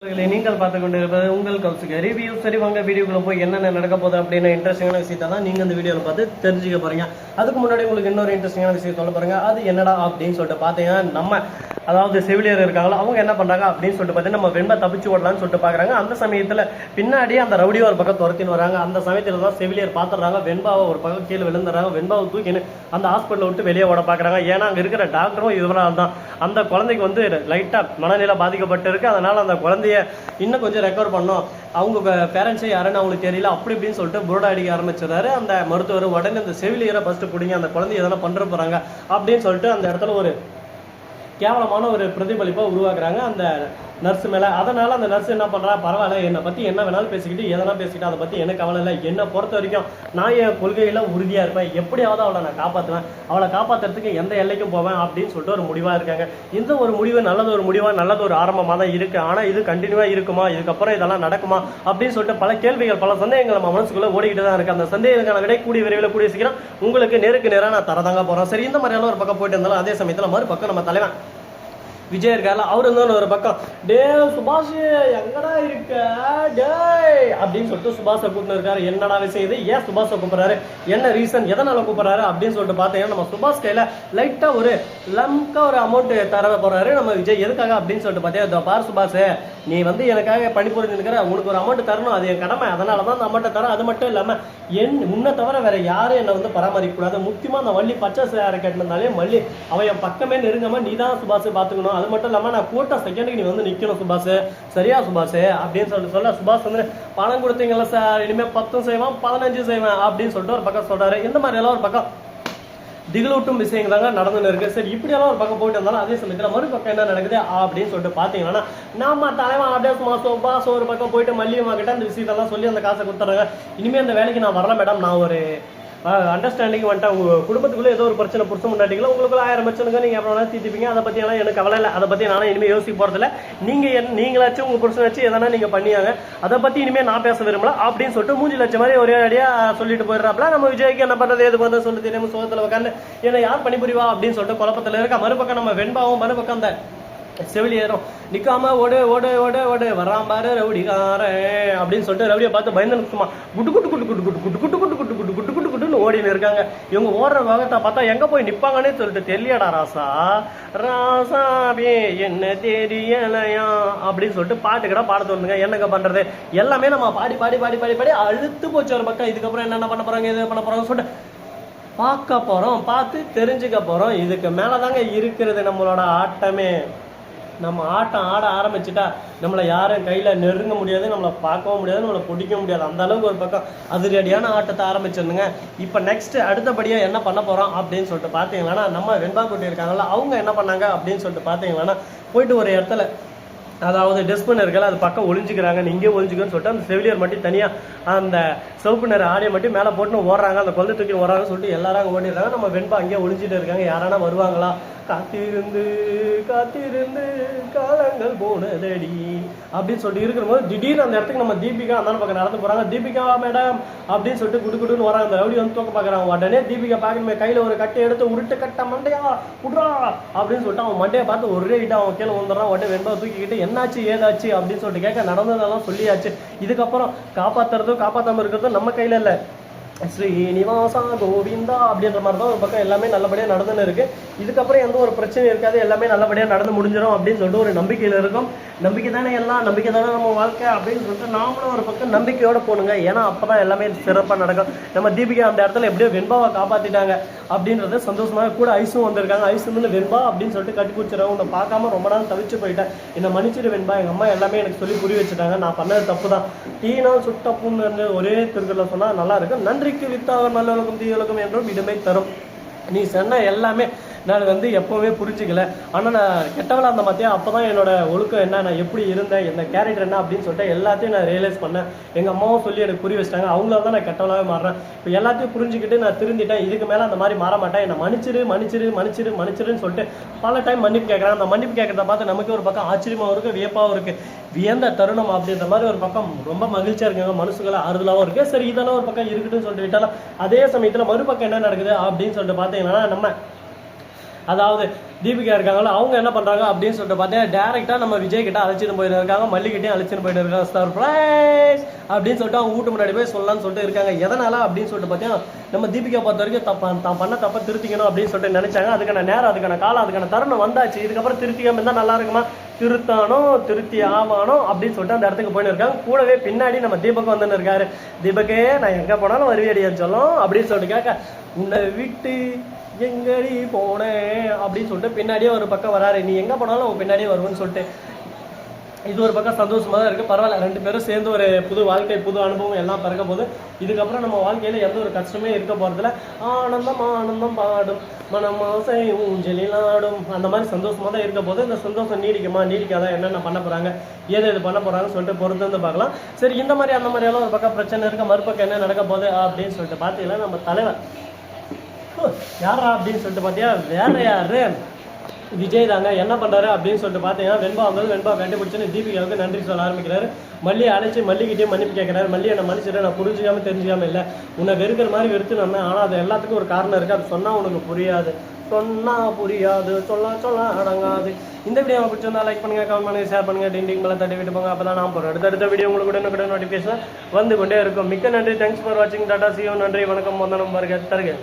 நீங்கள் பார்த்து கொண்டு இருப்பது உங்கள் கவுசுக்கு ரிவ்யூ. சரி வாங்க வீடியோக்குள்ள போய் என்னென்ன நடக்க போகுது அப்படின்னு இன்ட்ரெஸ்டிங்கான விஷயத்தை தான் நீங்கள் இந்த வீடியோவில் பார்த்து தெரிஞ்சுக்க போறீங்க. அதுக்கு முன்னாடி உங்களுக்கு இன்னொரு இன்ட்ரெஸ்டிங்கான விஷயம் சொல்ல போறீங்க. அது என்னடா அப்படின்னு சொல்லிட்டு பார்த்தீங்கன்னா, நம்ம அதாவது செவிலியர் இருக்காங்களோ அவங்க என்ன பண்றாங்க அப்படின்னு சொல்லிட்டு பார்த்தீங்கன்னா, நம்ம வெண்பா தப்பிச்சு ஓடலான்னு சொல்லிட்டு பார்க்குறாங்க. அந்த சமயத்தில் பின்னாடி அந்த ரவுடியை ஒரு பக்கம் துரத்தின்னு வராங்க. அந்த சமயத்தில் தான் செவிலியர் பார்த்துறாங்க. வெண்பாவை ஒரு பக்கம் கீழே விழுந்துறாங்க. வெண்பாவை தூக்கின்னு அந்த ஹாஸ்பிட்டலை விட்டு வெளியே ஓட பார்க்குறாங்க. ஏன்னா அங்கே இருக்கிற டாக்டரும் இதனால் தான் அந்த குழந்தைக்கு வந்து லைட்டாக மனநிலை பாதிக்கப்பட்டு இருக்கு. அதனால அந்த குழந்தைய இன்னும் கொஞ்சம் ரெக்கவர் பண்ணோம், அவங்க பேரண்ட்ஸே யாருன்னு அவங்களுக்கு தெரியல அப்படி இப்படின்னு சொல்லிட்டு புரோடா அடிக்க ஆரம்பிச்சிடறாரு அந்த மருத்துவர். உடனே அந்த செவிலியரை ஃபர்ஸ்ட் பிடிங்க, அந்த குழந்தைய எதனா பண்ற போறாங்க அப்படின்னு சொல்லிட்டு அந்த இடத்துல ஒரு கேவலமான ஒரு பிரதிபலிப்பை உருவாக்குறாங்க அந்த நர்ஸ் மேலே. அதனால அந்த நர்ஸ் என்ன பண்ணுறா, பரவாயில்ல என்னை பற்றி என்ன வேணாலும் பேசிக்கிட்டு எதனா பேசிக்கிட்டு அதை பற்றி எனக்கு கவலை இல்லை. என்னை பொறுத்த வரைக்கும் நான் என் கொள்கையில் உறுதியாக இருப்பேன், எப்படியாவது அவளை நான் காப்பாற்றுவேன், அவளை காப்பாற்றுறதுக்கு எந்த எல்லைக்கும் போவேன் அப்படின்னு சொல்லிட்டு ஒரு முடிவாக இருக்காங்க. இந்த ஒரு முடிவு நல்லது ஒரு முடிவாக நல்லது ஒரு ஆரம்பமாக தான் இருக்குது. ஆனால் இது கண்டினியூவாக இருக்குமா, இதுக்கப்புறம் இதெல்லாம் நடக்குமா அப்படின்னு சொல்லிட்டு பல கேள்விகள் பல சந்தேகங்கள் நம்ம மனசுக்குள்ளே ஓடிக்கிட்டு தான் இருக்குது. அந்த சந்தேகங்களுக்கான விடை கூடிய விரைவில் கூடிய சீக்கிரம் உங்களுக்கு நேருக்கு நேராக நான் தரதாங்க போகிறோம். சரி, இந்த மாதிரியான ஒரு பக்கம் போயிட்டு இருந்தாலும் அதே சமயத்தில் மறுபக்கம் நம்ம தலைவன் விஜய் இருக்காருல, அவர் இருந்தாலும் ஒரு பக்கம் டே சுபாஷ் எங்கடா இருக்க டே அப்படின்னு சொல்லிட்டு சுபாஷை கூப்பிட்டு இருக்காரு. என்னடா விஷயம் இது, ஏன் சுபாஷை கூப்பிடுறாரு, என்ன ரீசன், எதனால கூப்பிடுறாரு அப்படின்னு சொல்லிட்டு பார்த்தீங்கன்னா, நம்ம சுபாஷ் கையில லைட்டா ஒரு லம்கா ஒரு அமௌண்ட் தர போறாரு நம்ம விஜய். எதுக்காக அப்படின்னு சொல்லிட்டு பார்த்தீங்கன்னா, பார் சுபாஷ் நீ வந்து எனக்காக பணிபுரிஞ்சிருக்கிற, உனக்கு ஒரு அமௌண்ட் தரணும், அது என் கடமை, அதனால தான் அந்த அமௌண்ட்டை தரேன். அது மட்டும் இல்லாம உன்னை தவிர வேற யாரும் என்னை வந்து பராமரிக்க கூடாது. முக்கியமா அந்த வள்ளி பச்சை சேரை கேட்டிருந்தாலே வள்ளி அவ என் பக்கமே நெருங்காம நீ தான் சுபாஷ் பாத்துக்கணும். அது மட்டும் இல்லாம நான் கூட்ட செகண்டுக்கு நீ வந்து நிக்கணும் சுபாஷ், சரியா சுபாஷ் அப்படின்னு சொல்ல சுபாஷ் வந்து பணம் கொடுத்தீங்களா சார், இனிமே 10 செய்வேன் 15 செய்வேன் அப்படின்னு சொல்லிட்டு ஒரு பக்கம் சொல்றாரு. இந்த மாதிரி எல்லாம் ஒரு பக்கம் திகிலூட்டும் விஷயங்கள் தாங்க நடந்துன்னு இருக்கு. சரி, இப்படியெல்லாம் ஒரு பக்கம் போயிட்டு இருந்தாலும் அதே சமயத்தில் மறுபக்கம் என்ன நடக்குது அப்படின்னு சொல்லிட்டு பார்த்தீங்கன்னா, நம்ம தலைவன் அப்படியே சுபாஷ் ஒரு பக்கம் போயிட்டு மல்லிகம்மா கிட்ட அந்த விஷயத்தெல்லாம் சொல்லி அந்த காசை கொடுத்துறாங்க. இனிமேல் அந்த வேலைக்கு நான் வரல மேடம், நான் ஒரு அண்டர்ஸ்டாண்டிங் வந்துட்டேன், உங்க குடும்பத்துக்குள்ள ஏதோ ஒரு பிரச்சனை புரிச முன்னாடிங்களா உங்களுக்குள்ள 1000 பிரச்சனைங்க நீங்க அப்புறம் தீர்த்திப்பீங்க, அதை பத்தி எல்லாம் எனக்கு கவலை இல்லை, அதை பத்தி நானும் இனிமேல் யோசிக்க போறதில்ல, நீங்களாச்சும் உங்க பிரச்சனை எதனா நீங்க பண்ணியாங்க, அதை பத்தி இனிமே நான் பேச விரும்பல அப்படின்னு சொல்லிட்டு மூஞ்சி லட்சம் மாதிரி ஒரே அடியா சொல்லிட்டு போயிடுறாப்ல. நம்ம விஜய்க்கு என்ன பண்றது எது பண்றது சொல்லி தெரியாம சோகத்துல உட்காந்து என்ன யார் பணிபுரிவா அப்படின்னு சொல்லிட்டு குழப்பத்துல இருக்க. மறுபக்கம் நம்ம வெண்பாவும் மறுபக்கம் அந்த செவிலியரும் நிக்காம ஓடு ஓடு ஓடு ஓடு வரான் பாரு ரவுடிகாரன் அப்படின்னு சொல்லிட்டு ரவுடியை பார்த்து பயந்து சும்மா good good good good good good good good good good good good குட்டுன்னு ஓடின்னு இருக்காங்க. இவங்க ஓடுற வேகத்தை பார்த்தா எங்க போய் நிப்பாங்கன்னே சொல்லிட்டு தெரியலடா ராசா ராசாவே என்ன தெரியலையா அப்படின்னு சொல்லிட்டு பாட்டுக்கடா பாட தோணுங்க. என்னங்க பண்றது, எல்லாமே நம்ம பாடி பாடி பாடி பாடி பாடி அழுத்து போச்சு ஒரு பக்கம். இதுக்கப்புறம் என்னென்ன பண்ண போறாங்க எது பண்ண போறாங்கன்னு சொல்லிட்டு பார்க்க போறோம், பார்த்து தெரிஞ்சுக்க போறோம். இதுக்கு மேலதாங்க இருக்கிறது நம்மளோட ஆட்டமே. நம்ம ஆட்டம் ஆட ஆரம்பிச்சுட்டா நம்மளை யாரும் கையில நெருங்க முடியாது, நம்மளை பார்க்கவும் முடியாது, நம்மளை பிடிக்க முடியாது. அந்த அளவுக்கு ஒரு பக்கம் அதிரடியான ஆட்டத்தை ஆரம்பிச்சிருந்துங்க. இப்போ நெக்ஸ்ட் அடுத்தபடியா என்ன பண்ண போறோம் அப்படின்னு சொல்லிட்டு பார்த்தீங்கன்னா, நம்ம வெண்பா குட்டி இருக்காங்கல்ல, அவங்க என்ன பண்ணாங்க அப்படின்னு சொல்லிட்டு பார்த்தீங்கன்னா, போயிட்டு ஒரு இடத்துல அதாவது டஸ்ட்பின் இருக்கல அது பக்கம் ஒளிஞ்சிக்கிறாங்க. இங்கே ஒளிஞ்சிக்கன்னு சொல்லிட்டு அந்த செவிலியர் மட்டும் தனியாக அந்த சிவப்பு நேர ஆடையை மட்டும் மேலே போட்டுன்னு ஓடுறாங்க. அந்த குழந்தை தூக்கி ஓடுறாங்கன்னு சொல்லிட்டு எல்லாரும் அங்கே ஓடிடுறாங்க. நம்ம வெண்பா அங்கேயே ஒளிஞ்சிட்டு இருக்காங்க, யாரானா வருவாங்களா, காத்திருந்து காத்திருந்து காலங்கள் போனதடி அப்படின்னு சொல்லிட்டு இருக்கிறபோது திடீர்னு அந்த இடத்துக்கு நம்ம தீபிகா அந்த பக்கம் நடந்து போறாங்க. தீபிகா மேடம் அப்படின்னு சொல்லிட்டு குடு குடுன்னு வராங்க. அந்த ரவுடி வந்து தூக்க பார்க்குறாங்க. உடனே தீபிகா பார்க்கணுமே கையில் ஒரு கட்டை எடுத்து உருட்டு கட்ட மண்டையா விட்றா அப்படின்னு சொல்லிட்டு அவன் மண்டையை பார்த்து ஒரே இடம் அவன் கீழே வந்துடுறான். உடனே வெண்பா தூக்கிக்கிட்டு என்னாச்சு ஏதாச்சு அப்படின்னு சொல்லிட்டு கேட்க நடந்ததெல்லாம் சொல்லியாச்சு. இதுக்கப்புறம் காப்பாத்துறதும் காப்பாற்றாம இருக்கிறதும் நம்ம கையில இல்லை, ஸ்ரீனிவாசா கோவிந்தா அப்படின்ற மாதிரி தான் ஒரு பக்கம் எல்லாமே நல்லபடியாக நடந்துன்னு இருக்கு. இதுக்கப்புறம் எந்த ஒரு பிரச்சனையும் இருக்காது, எல்லாமே நல்லபடியாக நடந்து முடிஞ்சிடும் அப்படின்னு சொல்லிட்டு ஒரு நம்பிக்கையில் இருக்கும். நம்பிக்கை தானே எல்லாம், நம்பிக்கை தானே நம்ம வாழ்க்கை அப்படின்னு சொல்லிட்டு நாமளும் ஒரு பக்கம் நம்பிக்கையோட போகணுங்க. ஏன்னா அப்பதான் எல்லாமே சிறப்பாக நடக்கும். நம்ம தீபிகா அந்த இடத்துல எப்படியோ வெண்பாவை காப்பாற்றிட்டாங்க அப்படின்றது சந்தோஷமாக கூட ஐஸும் வந்திருக்காங்க. ஐஸ் வந்து வெண்பா அப்படின்னு சொல்லிட்டு கட்டி குடிச்சிடறாங்க. உன்னை பார்க்காம ரொம்ப நாள் தவிச்சு போயிட்டேன், என்னை மன்னிச்சிட்டு வெண்பா, எங்கள் அம்மா எல்லாமே எனக்கு சொல்லி புரிய வச்சுட்டாங்க, நான் பண்ணது தப்பு தான், டீனால் சுட்டப்புன்னு ஒரே திருக்குறள் சொன்னால் நல்லா இருக்கும். நன்றி வித்தாக நல்லவளுக்கும் தீயவளுக்கும் என்றும் இடுமை தரும். நீ சொன்ன எல்லாமே நான் வந்து எப்போவுமே புரிஞ்சுக்கல, ஆனால் நான் கெட்டவளாக இருந்த மாத்தியா அப்போ தான் என்னோட ஒழுக்கம் என்ன, நான் எப்படி இருந்தேன், என்ன கேரக்டர் என்ன அப்படின்னு சொல்லிட்டு எல்லாத்தையும் நான் ரியலைஸ் பண்ணேன். எங்கள் அம்மாவும் சொல்லி எனக்கு புரிய வச்சிட்டாங்க, அவங்களால தான் நான் கெட்டவளாகவே மாறுறேன். இப்போ எல்லாத்தையும் புரிஞ்சுக்கிட்டு நான் திருந்திட்டேன், இதுக்கு மேலே அந்த மாதிரி மாற மாட்டேன், என்னை மன்னிச்சிரு மன்னிச்சிரு மன்னிச்சிரு மன்னிச்சிருன்னு சொல்லிட்டு பல டைம் மன்னிப்பு கேட்குறேன். அந்த மன்னிப்பு கேட்கறத பார்த்து நமக்கு ஒரு பக்கம் ஆச்சரியமாகவும் இருக்குது, வியப்பாகவும் இருக்குது, வியந்த தருணம் அப்படின்ற மாதிரி ஒரு பக்கம் ரொம்ப மகிழ்ச்சியாக இருக்குங்க, மனசுக்குள்ள ஆறுதலாகவும் இருக்குது. சரி, இதெல்லாம் ஒரு பக்கம் இருக்குதுன்னு சொல்லிட்டு விட்டாலும் அதே சமயத்தில் மறுபக்கம் என்ன நடக்குது அப்படின்னு சொல்லிட்டு பார்த்தீங்கன்னா, நம்ம அதாவது தீபிகா இருக்காங்களா அவங்க என்ன பண்றாங்க அப்படின்னு சொல்லிட்டு பார்த்தீங்கன்னா டேரக்டா நம்ம விஜய் கிட்ட அழைச்சிட்டு போயிட்டு இருக்காங்க, மல்லிகிட்டையும் அழைச்சிட்டு போயிட்டு இருக்காங்க. சர்ப்ரைஸ் அப்படின்னு சொல்லிட்டு அவங்க வீட்டு முன்னாடி போய் சொல்லலாம்னு சொல்லிட்டு இருக்காங்க. எதனால அப்படின்னு சொல்லிட்டு பார்த்தீங்கன்னா நம்ம தீபிகா பொறுத்த வரைக்கும் தான் பண்ண தப்ப திருத்திக்கணும் அப்படின்னு சொல்லிட்டு நினைச்சாங்க. அதுக்கான நேரம், அதுக்கான காலம், அதுக்கான தருணம் வந்தாச்சு. இதுக்கப்புறம் திருத்திக்காம இருந்தா நல்லா இருக்குமா? திருத்தி ஆவானோ அப்படின்னு சொல்லிட்டு அந்த இடத்துக்கு போயின்னு இருக்காங்க. கூடவே பின்னாடி நம்ம தீபக் வந்துன்னு இருக்காரு. தீபக்கே நான் எங்க போனாலும் வருவியடியான்னு சொல்லும் அப்படின்னு சொல்லிட்டு கேட்க, உன்னை விட்டு எங்கடி போனேன் அப்படின்னு சொல்லிட்டு பின்னாடியே ஒரு பக்கம் வராரு. நீ எங்க போனாலும் அவன் பின்னாடியே வருவேன்னு சொல்லிட்டு இது ஒரு பக்கம் சந்தோஷமா தான் இருக்கு. பரவாயில்ல, ரெண்டு பேரும் சேர்ந்து ஒரு புது வாழ்க்கை, புது அனுபவம் எல்லாம் பிறக்க போது. இதுக்கப்புறம் நம்ம வாழ்க்கையில எந்த ஒரு கஷ்டமே இருக்க போறதுல ஆனந்தம் ஆனந்தம் பாடும் மனமாசை ஊஞ்சலில் ஆடும் அந்த மாதிரி சந்தோஷமா தான் இருக்க போது. இந்த சந்தோஷம் நீடிக்குமா நீடிக்காதான், என்னென்ன பண்ண போறாங்க, இது பண்ண போறாங்கன்னு சொல்லிட்டு பொறுத்து வந்து பார்க்கலாம். சரி, இந்த மாதிரி அந்த மாதிரி எல்லாம் ஒரு பக்கம் பிரச்சனை இருக்க, மறுபக்கம் என்ன நடக்க போகுது அப்படின்னு சொல்லிட்டு பார்த்தீங்கன்னா நம்ம தலைவர் யாரா அப்படின்னு சொல்லிட்டு பார்த்தியா, வேற யாரு, விஜய் தாங்க. என்ன பண்றாரு அப்படின்னு சொல்லிட்டு பார்த்தீங்கன்னா வெண்பா வந்தது, வெண்பா கண்டுபிடிச்சுன்னு தீபிகாவுக்கு நன்றி சொல்ல ஆரம்பிக்கிறாரு. மல்லியை அழைச்சி மல்லிகிட்டே மன்னிப்பு கேட்கிறாரு. மல்லி என்ன மன்னிச்சிட்டு, நான் புரிஞ்சுக்காம தெரிஞ்சுக்காம இல்லை, உன்னை வெறுக்கிற மாதிரி வெறுத்து நம்ம, ஆனால் அது எல்லாத்துக்கும் ஒரு காரணம் இருக்கு, அது சொன்னா உனக்கு புரியாது, சொன்னா புரியாது, சொல்ல அடங்காது. இந்த வீடியோ பிடிச்சிருந்தா லைக் பண்ணுங்க, கமெண்ட் பண்ணுங்க, ஷேர் பண்ணுங்க, டிண்டிங் மேலே தட்டி விட்டு போங்க. அப்பதான் நான் போறேன் அடுத்த வீடியோ உங்களுக்கு கூட நோட்டிஃபிகேஷன் வந்து கொண்டே இருக்கும். மிக்க நன்றி, தேங்க்ஸ் ஃபார் வாட்சிங், டாடா, சி யூ, நன்றி, வணக்கம், வந்தனம், வருக தருக.